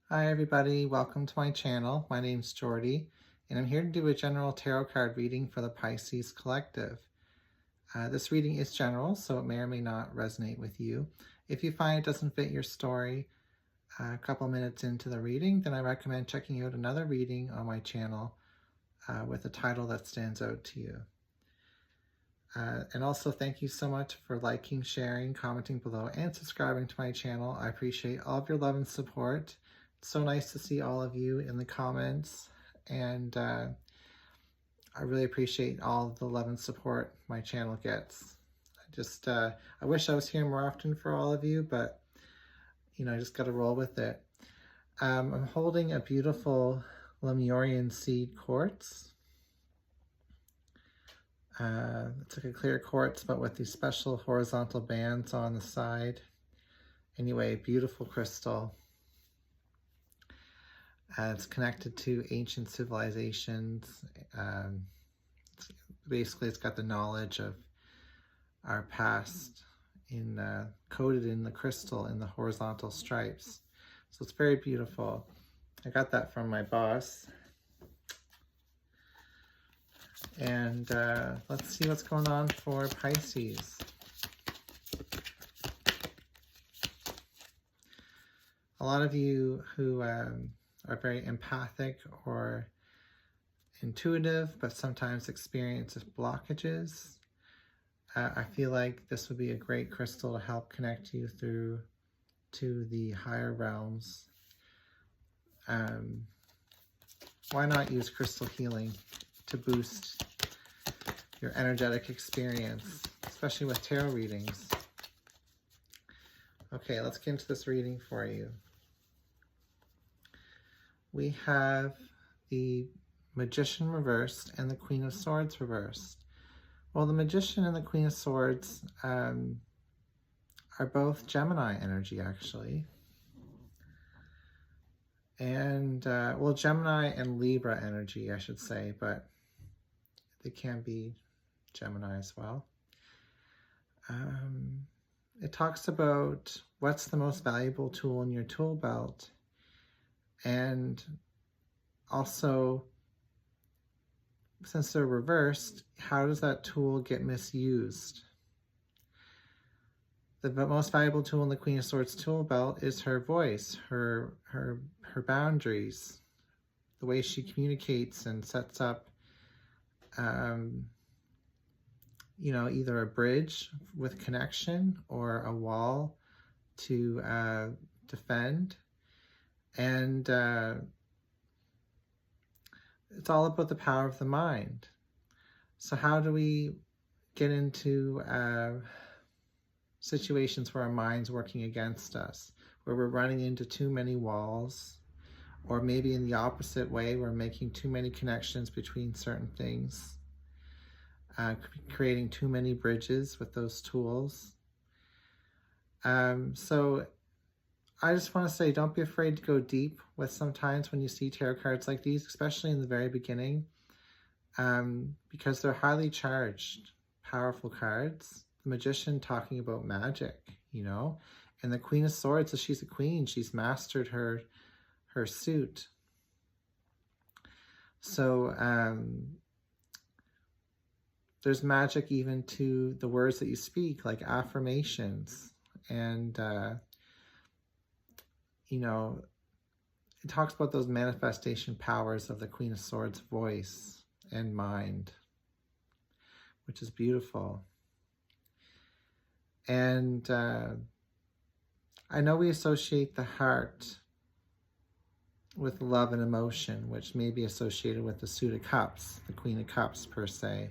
Hi everybody, welcome to my channel. My name's Jordy, and I'm here to do a general tarot card reading for the Pisces Collective. This reading is general, so it may or may not resonate with you. If you find it doesn't fit your story a couple minutes into the reading, then I recommend checking out another reading on my channel with a title that stands out to you. And also thank you so much for liking, sharing, commenting below, and subscribing to my channel. I appreciate all of your love and support. It's so nice to see all of you in the comments, and I really appreciate all the love and support my channel gets. I wish I was here more often for all of you, but I just got to roll with it. I'm holding a beautiful Lemurian seed quartz. It's like a clear quartz, but with these special horizontal bands on the side. Anyway, beautiful crystal. It's connected to ancient civilizations. Basically, it's got the knowledge of our past coded in the crystal in the horizontal stripes. So it's very beautiful. I got that from my boss. And let's see what's going on for Pisces. A lot of you who are very empathic or intuitive, but sometimes experience blockages. I feel like this would be a great crystal to help connect you through to the higher realms. Why not use crystal healing to boost your energetic experience, especially with tarot readings? Okay, let's get into this reading for you. We have the Magician reversed and the Queen of Swords reversed. Well, the Magician and the Queen of Swords are both Gemini energy, actually. And, well, Gemini and Libra energy, I should say, but they can be Gemini as well. It talks about what's the most valuable tool in your tool belt, and also, since they're reversed, how does that tool get misused? The most valuable tool in the Queen of Swords tool belt is her voice, her boundaries, the way she communicates and sets up, either a bridge with connection or a wall to defend. And it's all about the power of the mind. So how do we get into situations where our mind's working against us, where we're running into too many walls, or maybe in the opposite way, we're making too many connections between certain things, creating too many bridges with those tools? So I just want to say, don't be afraid to go deep with sometimes when you see tarot cards like these, especially in the very beginning, because they're highly charged, powerful cards. The Magician talking about magic, and the Queen of Swords, so she's a queen. She's mastered her suit. So there's magic even to the words that you speak, like affirmations. And it talks about those manifestation powers of the Queen of Swords voice and mind, which is beautiful. And I know we associate the heart with love and emotion, which may be associated with the suit of cups, the Queen of Cups per se.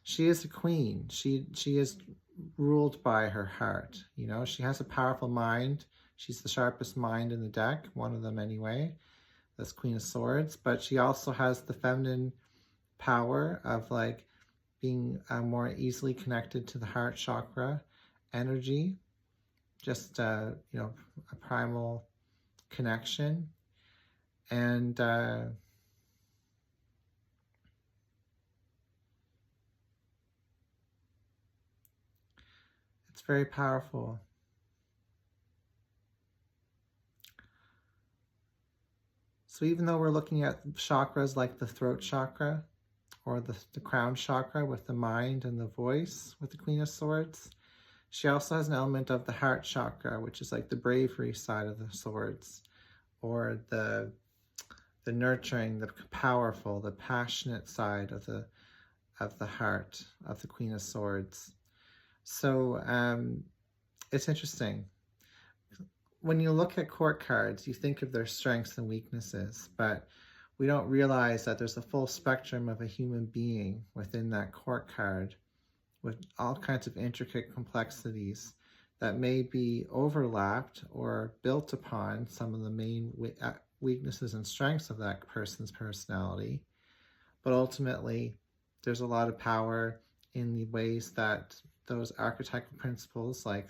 She is a queen. She is ruled by her heart. She has a powerful mind. She's the sharpest mind in the deck, one of them anyway, this Queen of Swords. But she also has the feminine power of being more easily connected to the heart chakra energy, just a primal connection. And it's very powerful. So even though we're looking at chakras like the throat chakra or the crown chakra with the mind and the voice with the Queen of Swords, she also has an element of the heart chakra, which is like the bravery side of the swords, or the nurturing, the powerful, the passionate side of the heart of the Queen of Swords. So it's interesting. When you look at court cards, you think of their strengths and weaknesses, but we don't realize that there's a full spectrum of a human being within that court card with all kinds of intricate complexities that may be overlapped or built upon some of the main weaknesses and strengths of that person's personality. But ultimately, there's a lot of power in the ways that those archetypal principles like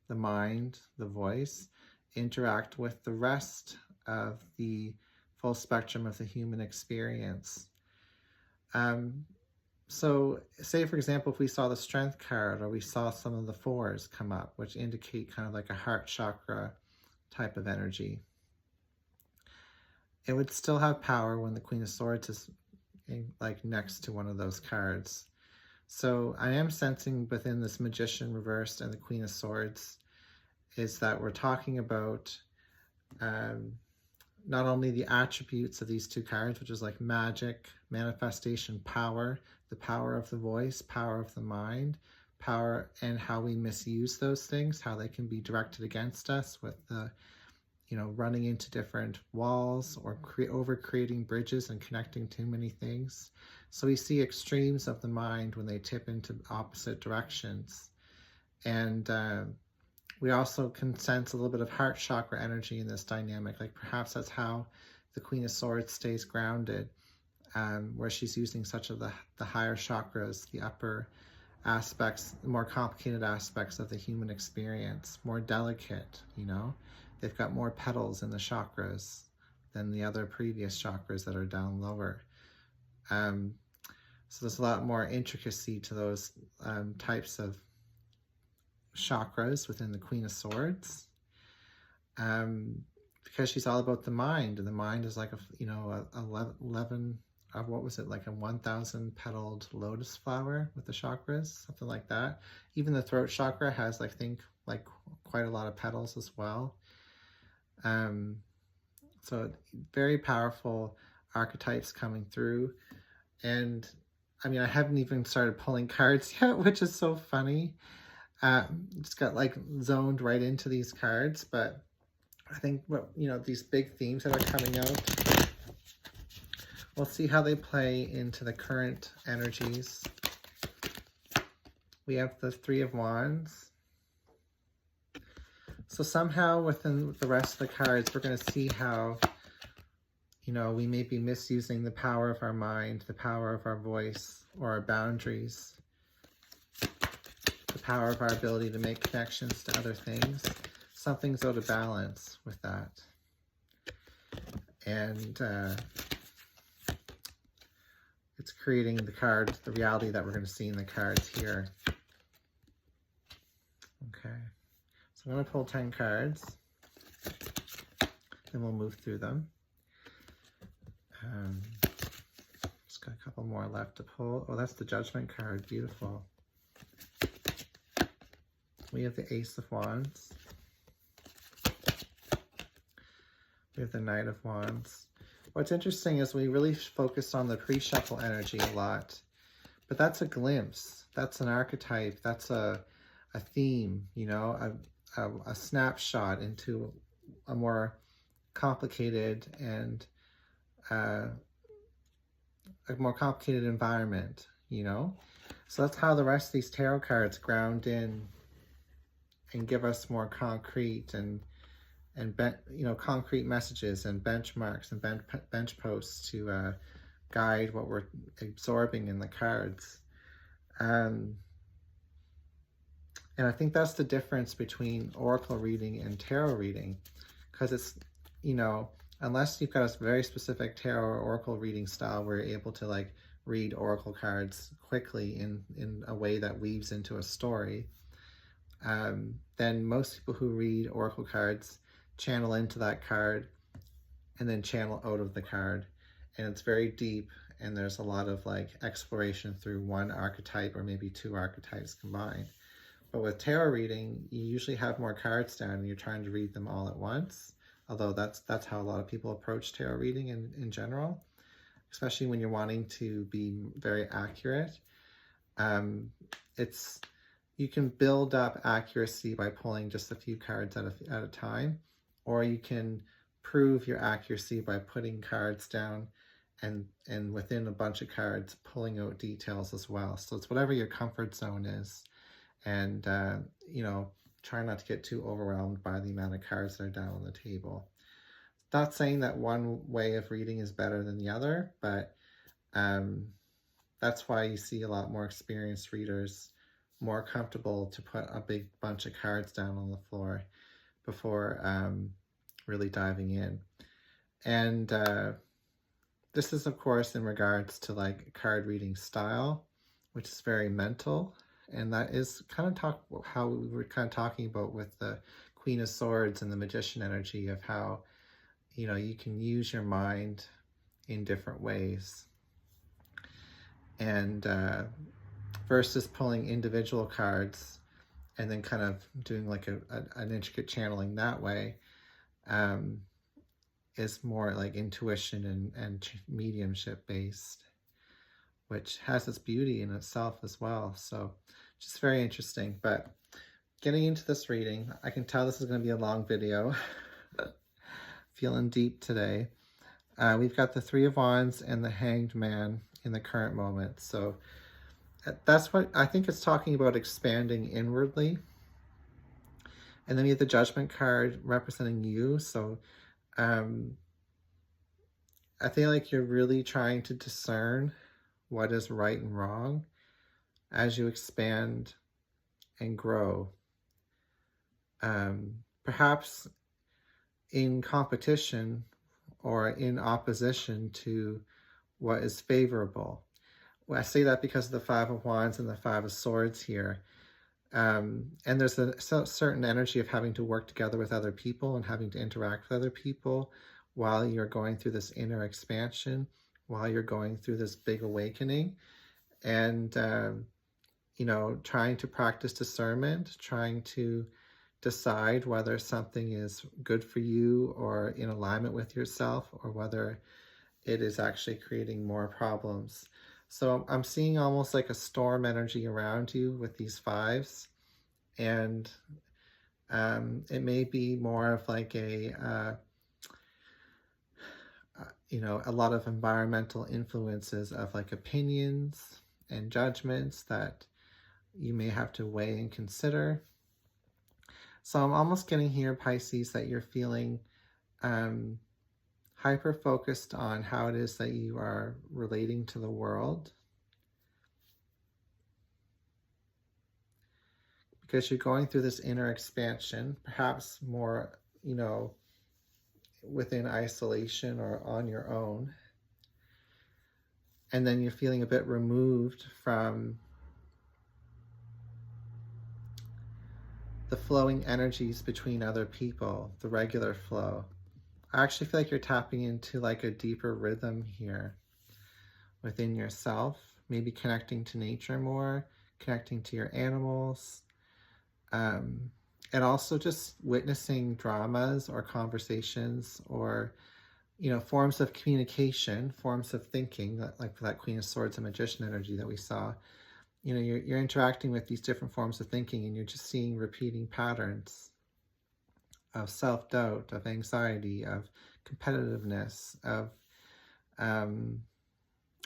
the mind, the voice, interact with the rest of the full spectrum of the human experience. So say, for example, if we saw the strength card or we saw some of the fours come up, which indicate kind of like a heart chakra type of energy, it would still have power when the Queen of Swords is like next to one of those cards. So I am sensing within this Magician reversed and the Queen of Swords is that we're talking about not only the attributes of these two cards, which is like magic, manifestation, power, the power of the voice, power of the mind, power, and how we misuse those things, how they can be directed against us with the, running into different walls or over creating bridges and connecting too many things. So we see extremes of the mind when they tip into opposite directions. And we also can sense a little bit of heart chakra energy in this dynamic. Like perhaps that's how the Queen of Swords stays grounded, where she's using such of the higher chakras, the upper aspects, the more complicated aspects of the human experience, more delicate, They've got more petals in the chakras than the other previous chakras that are down lower. So there's a lot more intricacy to those types of chakras within the Queen of Swords, because she's all about the mind, and the mind is like a 11 what was it, like a 1,000 petaled lotus flower with the chakras, something like that. Even the throat chakra has, I think, like quite a lot of petals as well. So very powerful archetypes coming through. And I mean, I haven't even started pulling cards yet, which is so funny. Just got like zoned right into these cards, but I think these big themes that are coming out, we'll see how they play into the current energies. We have the Three of Wands. So somehow within the rest of the cards, we're going to see how, we may be misusing the power of our mind, the power of our voice, or our boundaries, the power of our ability to make connections to other things. Something's out of balance with that. And it's creating the reality that we're going to see in the cards here. Okay. So I'm going to pull 10 cards, and we'll move through them. Just got a couple more left to pull. Oh, that's the Judgment card. Beautiful. We have the Ace of Wands. We have the Knight of Wands. What's interesting is we really focused on the pre-shuffle energy a lot, but that's a glimpse. That's an archetype. That's a theme, a snapshot into a more complicated and a more complicated environment, So that's how the rest of these tarot cards ground in and give us more concrete and concrete messages and benchmarks and bench posts to guide what we're absorbing in the cards. And I think that's the difference between oracle reading and tarot reading, because it's, unless you've got a very specific tarot or oracle reading style where you're able to like read oracle cards quickly in a way that weaves into a story, then most people who read oracle cards channel into that card and then channel out of the card. And it's very deep, and there's a lot of like exploration through one archetype or maybe two archetypes combined. But with tarot reading, you usually have more cards down and you're trying to read them all at once. Although that's how a lot of people approach tarot reading in general, especially when you're wanting to be very accurate. You can build up accuracy by pulling just a few cards at a time, or you can prove your accuracy by putting cards down and within a bunch of cards pulling out details as well. So it's whatever your comfort zone is. And, you know, try not to get too overwhelmed by the amount of cards that are down on the table. Not saying that one way of reading is better than the other, but that's why you see a lot more experienced readers more comfortable to put a big bunch of cards down on the floor before really diving in. And this is, of course, in regards to like card reading style, which is very mental. And that is kind of how we were kind of talking about with the Queen of Swords and the Magician energy of how, you know, you can use your mind in different ways. And versus pulling individual cards and then kind of doing like an intricate channeling that way, is more like intuition and mediumship based, which has its beauty in itself as well. So just very interesting. But getting into this reading, I can tell this is going to be a long video. Feeling deep today. We've got the Three of Wands and the Hanged Man in the current moment. So that's what I think it's talking about, expanding inwardly. And then we have the Judgment card representing you. So I feel like you're really trying to discern what is right and wrong as you expand and grow. Perhaps in competition or in opposition to what is favorable. Well, I say that because of the Five of Wands and the Five of Swords here. And there's a certain energy of having to work together with other people and having to interact with other people while you're going through this inner expansion, while you're going through this big awakening. And, you know, trying to practice discernment, trying to decide whether something is good for you or in alignment with yourself, or whether it is actually creating more problems. So I'm seeing almost like a storm energy around you with these fives. And it may be more of like you know, a lot of environmental influences of like opinions and judgments that you may have to weigh and consider. So I'm almost getting here, Pisces, that you're feeling hyper-focused on how it is that you are relating to the world. Because you're going through this inner expansion, perhaps more, you know, within isolation or on your own. And then you're feeling a bit removed from the flowing energies between other people, the regular flow. I actually feel like you're tapping into like a deeper rhythm here within yourself, maybe connecting to nature more, connecting to your animals, and also just witnessing dramas or conversations or, you know, forms of communication, forms of thinking, like that Queen of Swords and Magician energy that we saw. You know, you're interacting with these different forms of thinking, and you're just seeing repeating patterns of self-doubt, of anxiety, of competitiveness, of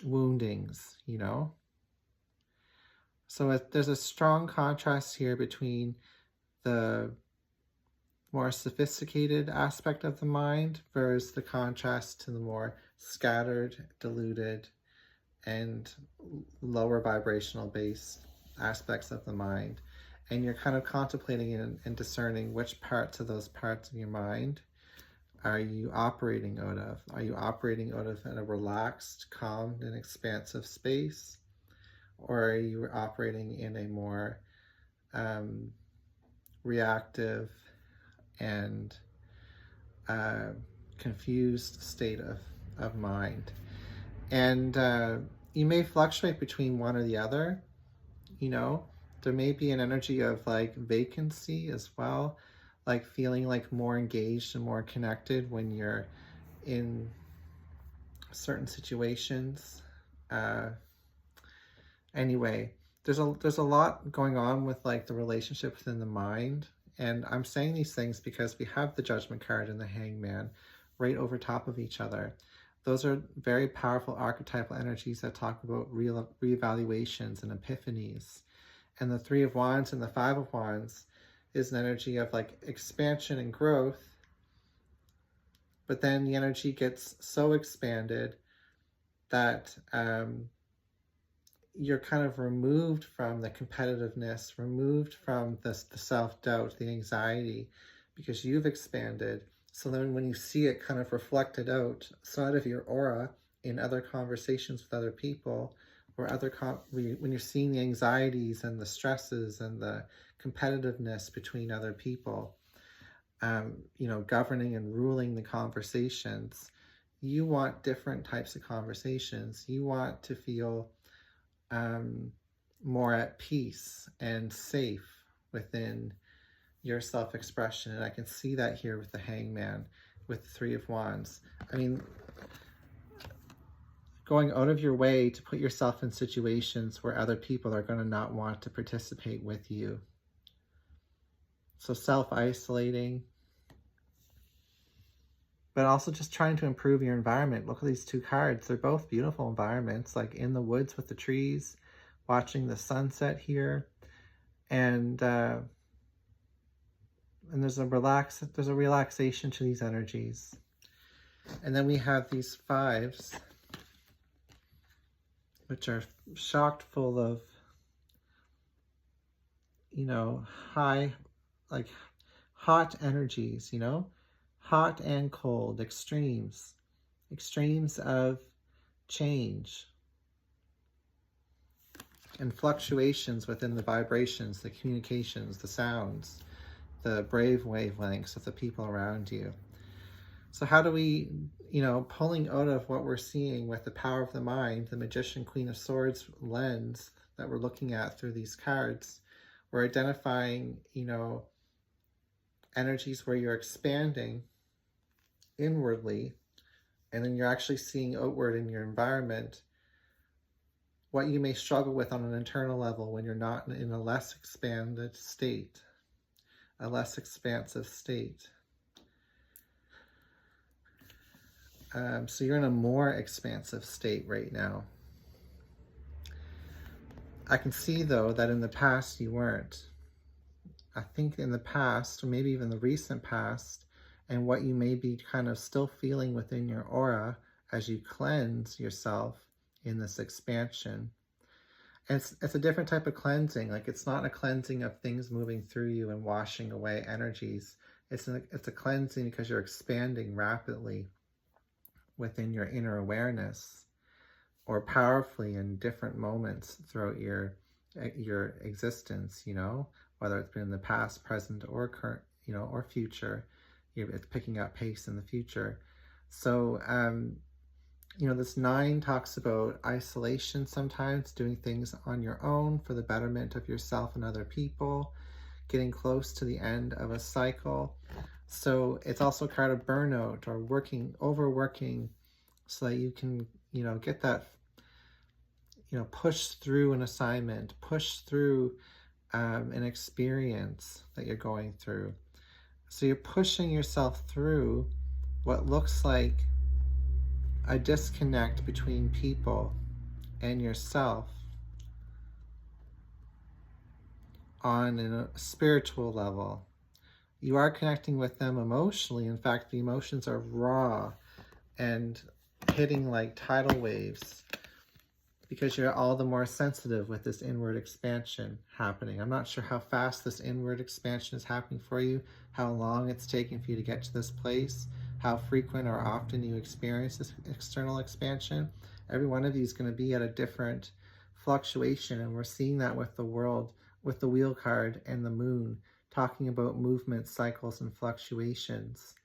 woundings, you know. So there's a strong contrast here between the more sophisticated aspect of the mind versus the contrast to the more scattered, diluted, and lower vibrational based aspects of the mind. And you're kind of contemplating and discerning which parts of those parts of your mind are you operating out of. Are you operating out of a relaxed, calm, and expansive space? Or are you operating in a more reactive and confused state of mind. And you may fluctuate between one or the other, you know. There may be an energy of like vacancy as well, like feeling like more engaged and more connected when you're in certain situations. Anyway, there's a lot going on with like the relationship within the mind. And I'm saying these things because we have the Judgment card and the Hangman right over top of each other. Those are very powerful archetypal energies that talk about reevaluations and epiphanies. And the Three of Wands and the Five of Wands is an energy of like expansion and growth. But then the energy gets so expanded that you're kind of removed from the competitiveness, removed from the self-doubt, the anxiety, because you've expanded. So then when you see it kind of reflected outside of your aura in other conversations with other people, or when you're seeing the anxieties and the stresses and the competitiveness between other people, you know, governing and ruling the conversations, you want different types of conversations. You want to feel more at peace and safe within your self-expression. And I can see that here with the Hangman, with the Three of Wands. I mean, going out of your way to put yourself in situations where other people are going to not want to participate with you. So self-isolating, but also just trying to improve your environment. Look at these two cards. They're both beautiful environments, like in the woods with the trees, watching the sunset here. And there's a relaxation to these energies. And then we have these fives, which are chock full of, you know, hot energies, you know, hot and cold, extremes of change and fluctuations within the vibrations, the communications, the sounds, the brave wavelengths of the people around you. So how do we, you know, pulling out of what we're seeing with the power of the mind, the Magician, Queen of Swords lens that we're looking at through these cards, we're identifying, you know, energies where you're expanding inwardly, and then you're actually seeing outward in your environment what you may struggle with on an internal level when you're not in a less expanded state, a less expansive state. So you're in a more expansive state right now. I can see, though, that in the past you weren't. I think in the past, or maybe even the recent past, and what you may be kind of still feeling within your aura as you cleanse yourself in this expansion. And it's a different type of cleansing. Like, it's not a cleansing of things moving through you and washing away energies. It's a cleansing because you're expanding rapidly within your inner awareness, or powerfully in different moments throughout your existence, you know, whether it's been in the past, present, or current, you know, or future. It's picking up pace in the future. So, you know, this 9 talks about isolation sometimes, doing things on your own for the betterment of yourself and other people, getting close to the end of a cycle. So it's also a card of burnout, or overworking, so that you can, you know, get that, you know, push through an assignment, push through an experience that you're going through. So you're pushing yourself through what looks like a disconnect between people and yourself on a spiritual level. You are connecting with them emotionally. In fact, the emotions are raw and hitting like tidal waves, because you're all the more sensitive with this inward expansion happening. I'm not sure how fast this inward expansion is happening for you, how long it's taking for you to get to this place, how frequent or often you experience this external expansion. Every one of you is going to be at a different fluctuation, and we're seeing that with the world, with the wheel card and the moon, talking about movement, cycles, and fluctuations.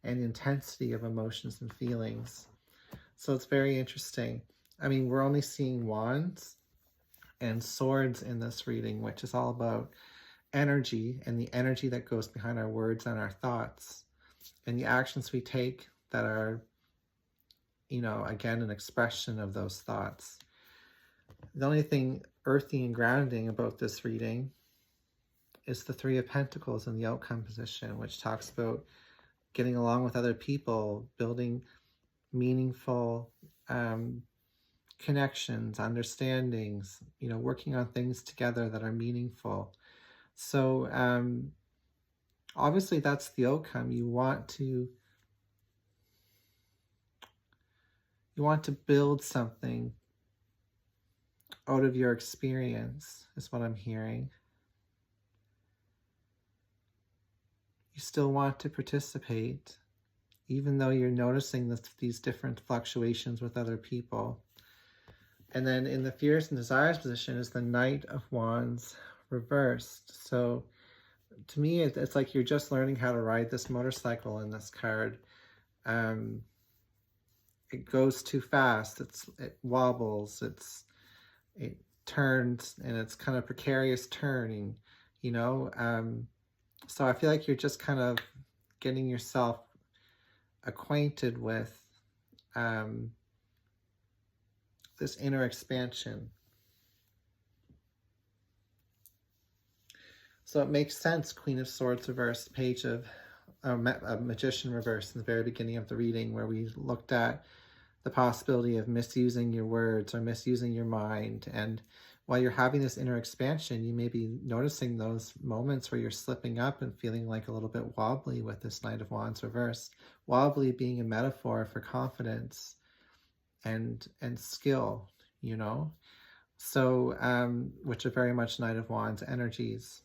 and intensity of emotions and feelings. So it's very interesting. I mean, we're only seeing wands and swords in this reading, which is all about energy and the energy that goes behind our words and our thoughts and the actions we take that are, you know, again, an expression of those thoughts. The only thing earthy and grounding about this reading is the Three of Pentacles in the outcome position, which talks about getting along with other people, building meaningful connections, understandings, you know, working on things together that are meaningful. So obviously that's the outcome. You want to build something out of your experience, is what I'm hearing. You still want to participate, even though you're noticing these different fluctuations with other people. And then in the fears and desires position is the Knight of Wands reversed. So to me, it's like you're just learning how to ride this motorcycle in this card. It goes too fast. It wobbles. It turns, and it's kind of precarious turning, you know. So I feel like you're just kind of getting yourself acquainted with this inner expansion. So it makes sense, Queen of Swords reversed, Page of Magician reversed in the very beginning of the reading, where we looked at the possibility of misusing your words or misusing your mind. And while you're having this inner expansion, you may be noticing those moments where you're slipping up and feeling like a little bit wobbly with this Knight of Wands reversed. Wobbly being a metaphor for confidence and skill, you know? So, which are very much Knight of Wands energies.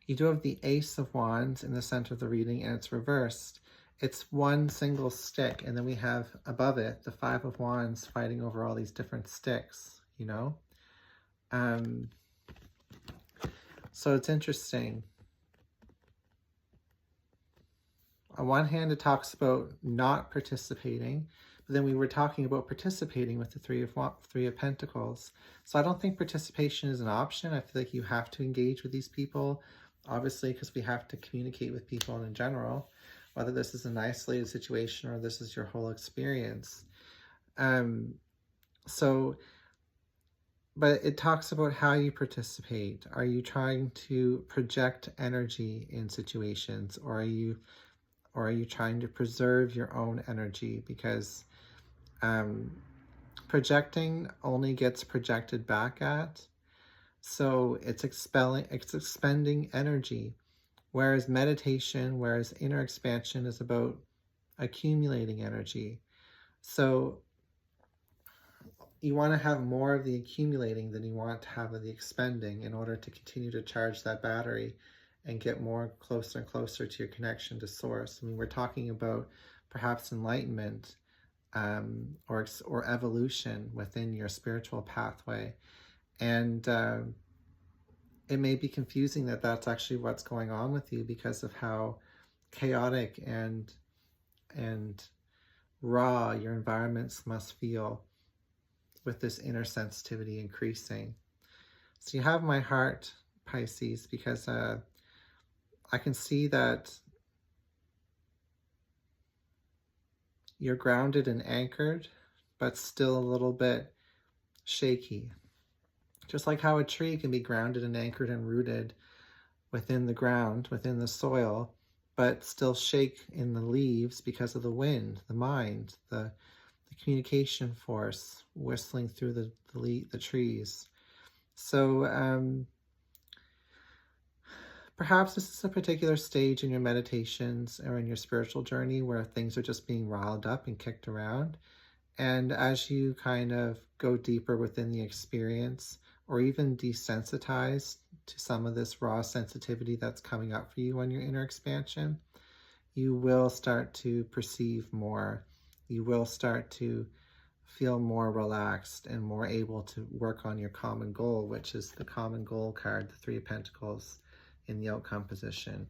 You do have the Ace of Wands in the center of the reading, and it's reversed. It's one single stick, and then we have above it the Five of Wands fighting over all these different sticks, you know? So it's interesting. On one hand, it talks about not participating, but then we were talking about participating with the Three of Pentacles. So I don't think participation is an option. I feel like you have to engage with these people, obviously, because we have to communicate with people in general, whether this is an isolated situation or this is your whole experience. But it talks about how you participate. Are you trying to project energy in situations, or are you trying to preserve your own energy? Because projecting only gets projected back at, so it's expending energy. Whereas meditation, whereas inner expansion is about accumulating energy. So you want to have more of the accumulating than you want to have of the expending in order to continue to charge that battery and get more closer and closer to your connection to source. I mean, we're talking about perhaps enlightenment or evolution within your spiritual pathway. And it may be confusing that that's actually what's going on with you because of how chaotic and raw your environments must feel with this inner sensitivity increasing. So you have my heart, Pisces, because I can see that you're grounded and anchored, but still a little bit shaky. Just like how a tree can be grounded and anchored and rooted within the ground, within the soil, but still shake in the leaves because of the wind, the mind, the communication force whistling through the trees. So perhaps this is a particular stage in your meditations or in your spiritual journey where things are just being riled up and kicked around. And as you kind of go deeper within the experience, or even desensitize to some of this raw sensitivity that's coming up for you on your inner expansion, you will start to perceive more. You will start to feel more relaxed and more able to work on your common goal, which is the common goal card, the Three of Pentacles in the outcome position.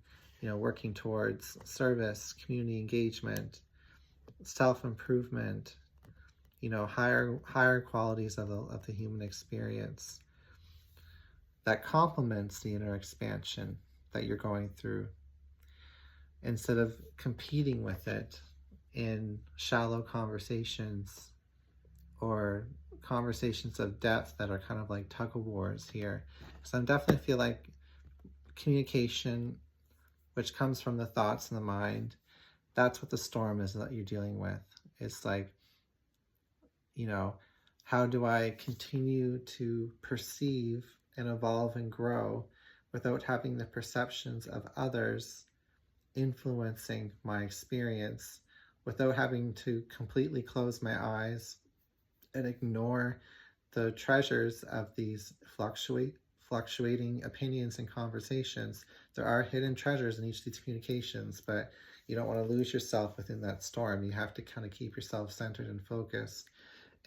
working towards service, community engagement, self-improvement, higher qualities of the human experience that complements the inner expansion that you're going through, instead of competing with it in shallow conversations or conversations of depth that are kind of like tug of wars here. So I definitely feel like communication, which comes from the thoughts and the mind, that's what the storm is that you're dealing with. It's like, how do I continue to perceive and evolve and grow without having the perceptions of others influencing my experience, without having to completely close my eyes and ignore the treasures of these fluctuating opinions and conversations. There are hidden treasures in each of these communications, but you don't want to lose yourself within that storm. You have to kind of keep yourself centered and focused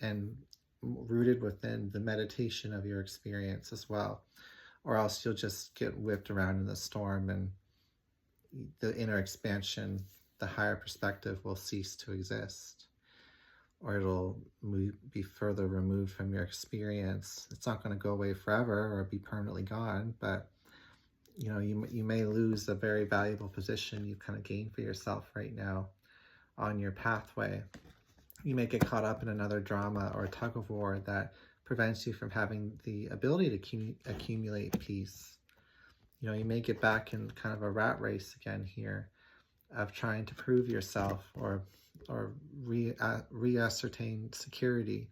and rooted within the meditation of your experience as well, or else you'll just get whipped around in the storm, and the inner expansion, the higher perspective, will cease to exist, or it'll be further removed from your experience. It's not going to go away forever or be permanently gone, but you may lose a very valuable position you've kind of gained for yourself right now on your pathway. You may get caught up in another drama or a tug of war that prevents you from having the ability to accumulate peace. You may get back in kind of a rat race again here of trying to prove yourself or re-ascertain security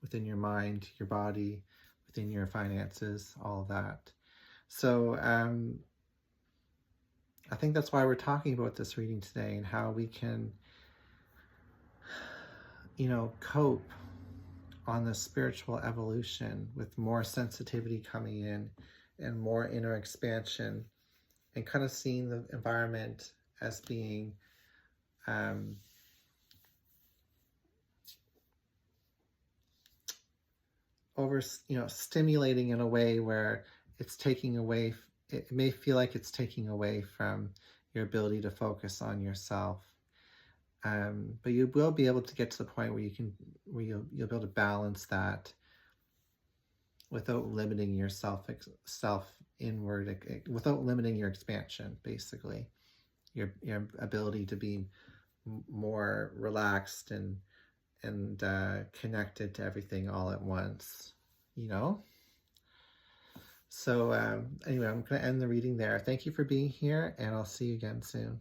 within your mind, your body, within your finances, all of that. So I think that's why we're talking about this reading today, and how we can cope on the spiritual evolution with more sensitivity coming in and more inner expansion, and kind of seeing the environment as being stimulating in a way where it's taking away, it may feel like it's taking away from your ability to focus on yourself. But you will be able to get to the point where you'll be able to balance that without limiting yourself inward, without limiting your expansion, basically. Your ability to be more relaxed and connected to everything all at once, So anyway, I'm going to end the reading there. Thank you for being here, and I'll see you again soon.